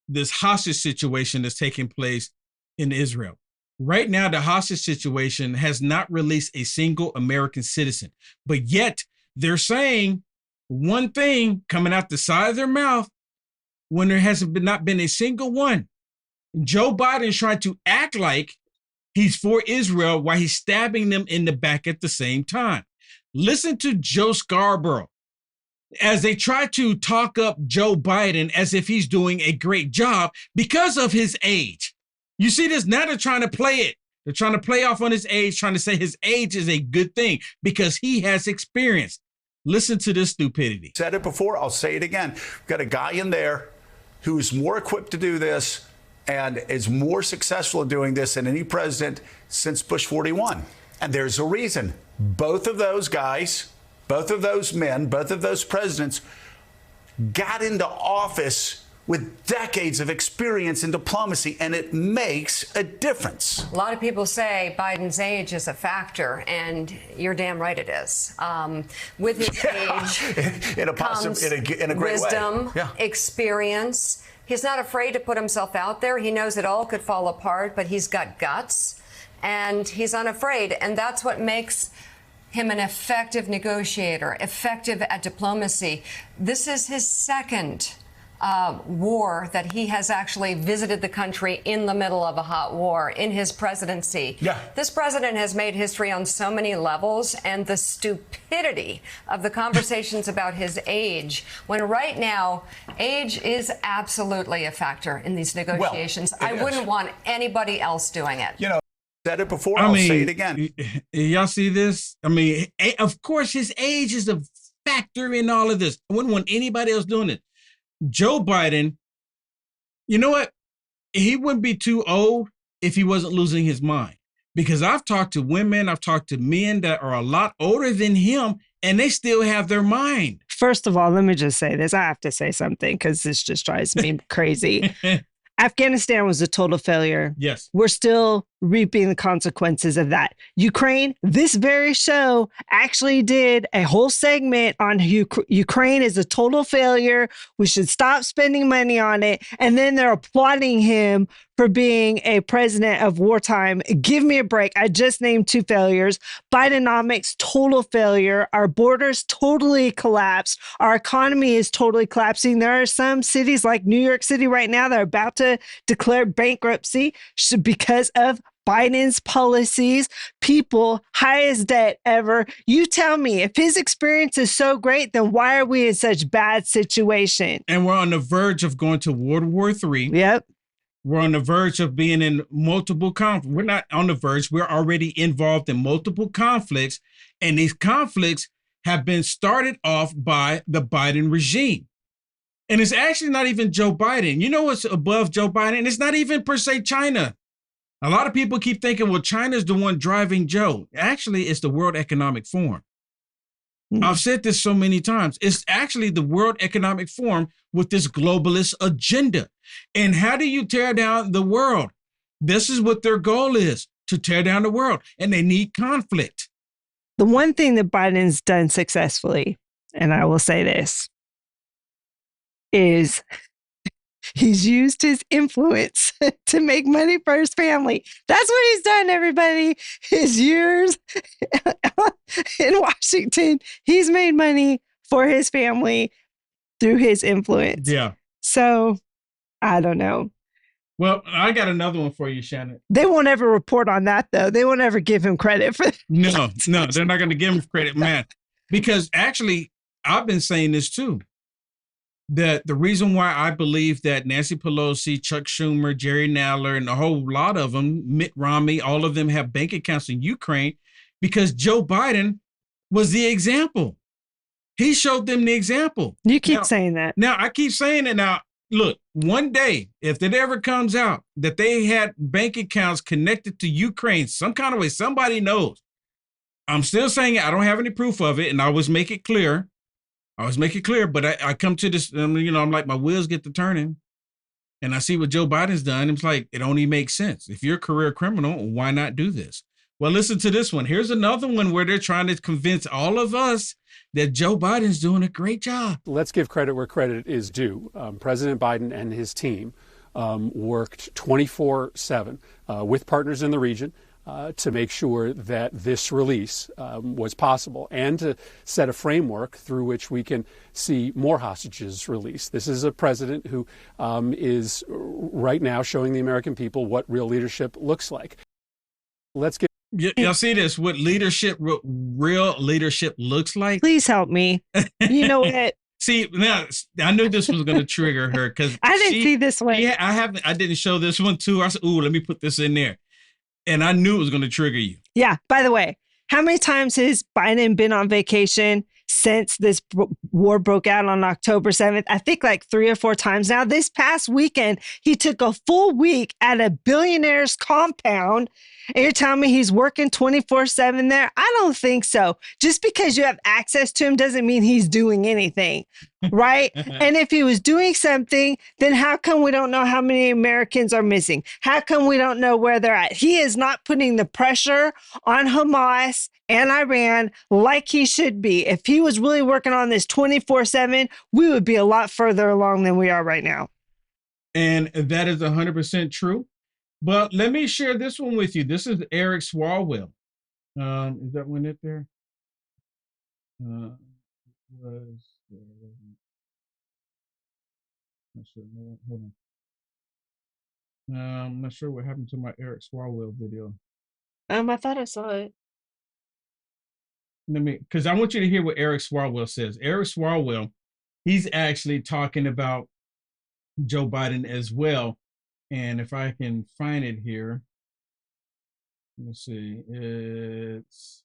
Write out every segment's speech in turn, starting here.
this hostage situation that's taking place in Israel. Right now, the hostage situation has not released a single American citizen, but yet they're saying one thing coming out the side of their mouth when there hasn't been, not been a single one. Joe Biden's trying to act like he's for Israel while he's stabbing them in the back at the same time. Listen to Joe Scarborough as they try to talk up Joe Biden as if he's doing a great job because of his age. You see this? Now they're trying to play it. They're trying to play off on his age, trying to say his age is a good thing because he has experience. Listen to this stupidity. Said it before, I'll say it again. We've got a guy in there who's more equipped to do this and is more successful at doing this than any president since Bush 41. And there's a reason. Both of those guys, both of those men, both of those presidents got into office with decades of experience in diplomacy, and it makes a difference. A lot of people say Biden's age is a factor, and you're damn right it is. With his age in a great wisdom, way. Yeah. Experience. He's not afraid to put himself out there. He knows it all could fall apart, but he's got guts, and he's unafraid, and that's what makes him an effective negotiator, effective at diplomacy. This is his second war that he has actually visited the country in the middle of a hot war in his presidency. Yeah. This president has made history on so many levels, and the stupidity of the conversations about his age, when right now age is absolutely a factor in these negotiations. Well, I wouldn't want anybody else doing it. You know, said it before, I'll say it again. Y'all see this? I mean, of course, his age is a factor in all of this. I wouldn't want anybody else doing it. Joe Biden, you know what? He wouldn't be too old if he wasn't losing his mind. Because I've talked to women, I've talked to men that are a lot older than him, and they still have their mind. First of all, let me just say this. I have to say something because this just drives me crazy. Afghanistan was a total failure. Yes. We're still reaping the consequences of that. Ukraine, this very show actually did a whole segment on Ukraine is a total failure. We should stop spending money on it. And then they're applauding him for being a president of wartime. Give me a break. I just named two failures. Bidenomics, total failure. Our borders totally collapsed. Our economy is totally collapsing. There are some cities like New York City right now that are about to declare bankruptcy because of Biden's policies. People, highest debt ever. You tell me, if his experience is so great, then why are we in such bad situation? And we're on the verge of going to World War III. Yep. We're on the verge of being in multiple conflicts. We're not on the verge. We're already involved in multiple conflicts. And these conflicts have been started off by the Biden regime. And it's actually not even Joe Biden. You know what's above Joe Biden? It's not even per se China. A lot of people keep thinking, well, China's the one driving Joe. Actually, it's the World Economic Forum. I've said this so many times. It's actually the World Economic Forum with this globalist agenda. And how do you tear down the world? This is what their goal is, to tear down the world. And they need conflict. The one thing that Biden's done successfully, and I will say this, is he's used his influence to make money for his family. That's what he's done, everybody. His years in Washington, he's made money for his family through his influence. Yeah. So, I don't know. Well, I got another one for you, Shannon. They won't ever report on that, though. They won't ever give him credit for that. No, they're not going to give him credit, man. Because actually, I've been saying this too. That the reason why I believe that Nancy Pelosi, Chuck Schumer, Jerry Nadler, and a whole lot of them, Mitt Romney, all of them have bank accounts in Ukraine, because Joe Biden was the example. He showed them the example. You keep saying that. Now, I keep saying it now. Look, one day, if it ever comes out that they had bank accounts connected to Ukraine, some kind of way, somebody knows. I'm still saying it. I don't have any proof of it, and I always make it clear. But I come to this, I'm like, my wheels get to turning, and I see what Joe Biden's done. It's like, it only makes sense. If you're a career criminal, why not do this? Well, listen to this one. Here's another one where they're trying to convince all of us that Joe Biden's doing a great job. Let's give credit where credit is due. President Biden and his team worked 24/7 with partners in the region to make sure that this release was possible and to set a framework through which we can see more hostages released. This is a president who is right now showing the American people what real leadership looks like. Let's get. Y'all see this? What real leadership looks like? Please help me. You know what? See, now I knew this was going to trigger her because I didn't see this one. Yeah, I didn't show this one too. I said, "Ooh, let me put this in there," and I knew it was going to trigger you. Yeah. By the way, how many times has Biden been on vacation since this war broke out on October 7th? I think like 3 or 4 times now. This past weekend, he took a full week at a billionaire's compound. And you're telling me he's working 24/7 there? I don't think so. Just because you have access to him doesn't mean he's doing anything, right? And if he was doing something, then how come we don't know how many Americans are missing? How come we don't know where they're at? He is not putting the pressure on Hamas and Iran like he should be. If he was really working on this 24/7, we would be a lot further along than we are right now. And that is 100% true. But let me share this one with you. This is Eric Swalwell. Is that one it there? I'm not sure what happened to my Eric Swalwell video. I thought I saw it. Because I want you to hear what Eric Swalwell says. Eric Swalwell, he's actually talking about Joe Biden as well. And if I can find it here, let's see. It's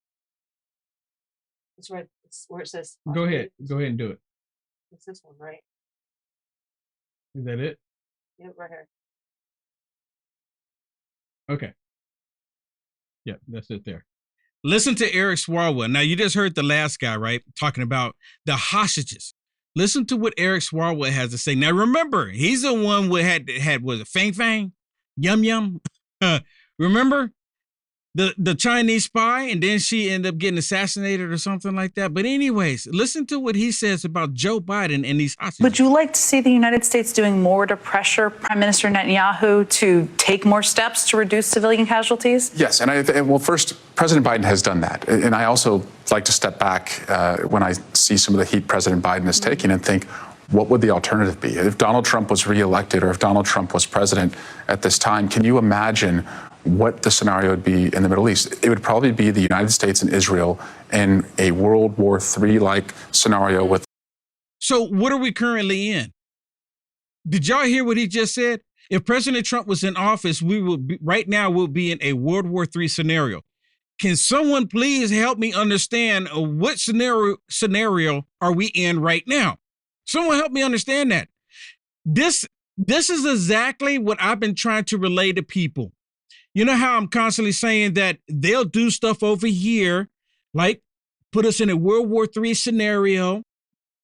right. It's where it says. Go ahead and do it. It's this one, right? Is that it? Yep, right here. Okay. Yeah, that's it there. Listen to Eric Swalwell. Now, you just heard the last guy, right? Talking about the hostages. Listen to what Eric Swalwell has to say. Now, remember, he's the one who had was it Fang Fang? Yum Yum? Remember? The Chinese spy, and then she ended up getting assassinated or something like that. But anyways, listen to what he says about Joe Biden and these hostages. Would you like to see the United States doing more to pressure Prime Minister Netanyahu to take more steps to reduce civilian casualties? Yes, and well, first, President Biden has done that. And I also like to step back when I see some of the heat President Biden is taking and think, what would the alternative be? If Donald Trump was reelected or if Donald Trump was president at this time, can you imagine what the scenario would be in the Middle East? It would probably be the United States and Israel in a World War III-like scenario with. So what are we currently in? Did y'all hear what he just said? If President Trump was in office, we'll be in a World War III scenario. Can someone please help me understand what scenario are we in right now? Someone help me understand that. This is exactly what I've been trying to relay to people. You know how I'm constantly saying that they'll do stuff over here, like put us in a World War III scenario,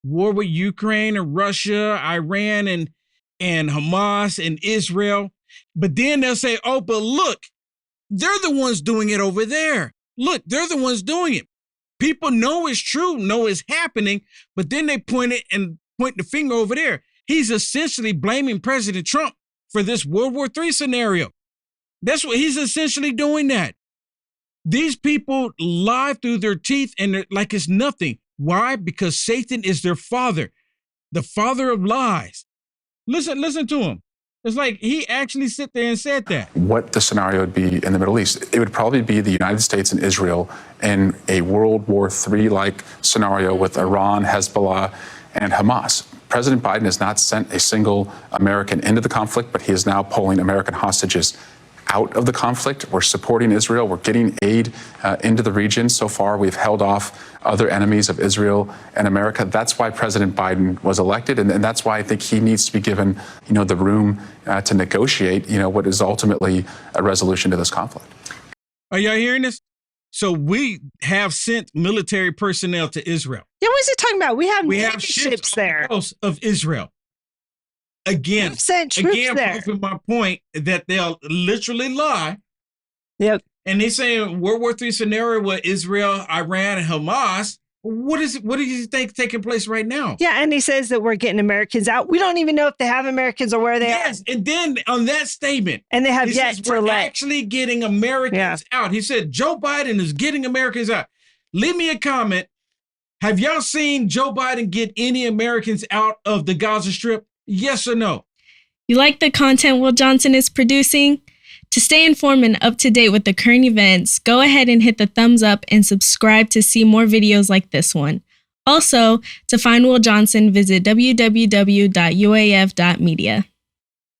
war with Ukraine and Russia, Iran and Hamas and Israel. But then they'll say, oh, but look, they're the ones doing it over there. Look, they're the ones doing it. People know it's true, know it's happening, but then they point the finger over there. He's essentially blaming President Trump for this World War III scenario. That's what he's essentially doing that. These people lie through their teeth and they're like it's nothing. Why? Because Satan is their father, the father of lies. Listen to him. It's like he actually sit there and said that. What the scenario would be in the Middle East. It would probably be the United States and Israel in a World War III-like scenario with Iran, Hezbollah, and Hamas. President Biden has not sent a single American into the conflict, but he is now pulling American hostages out of the conflict. We're supporting Israel. We're getting aid into the region. So far, we've held off other enemies of Israel and America. That's why President Biden was elected, and that's why I think he needs to be given, the room to negotiate, what is ultimately a resolution to this conflict. Are y'all hearing this? So we have sent military personnel to Israel. Yeah, what is he talking about? We have ships there of Israel. Again, there. Proving my point that they'll literally lie. Yep. And they say World War III scenario with Israel, Iran, and Hamas. What do you think taking place right now? Yeah, and he says that we're getting Americans out. We don't even know if they have Americans or where they are. Yes, and then on that statement, And they have he yet says to we're let. actually getting Americans out. He said Joe Biden is getting Americans out. Leave me a comment. Have y'all seen Joe Biden get any Americans out of the Gaza Strip? Yes or no? You like the content Will Johnson is producing? To stay informed and up to date with the current events, go ahead and hit the thumbs up and subscribe to see more videos like this one. Also, to find Will Johnson, visit www.uaf.media.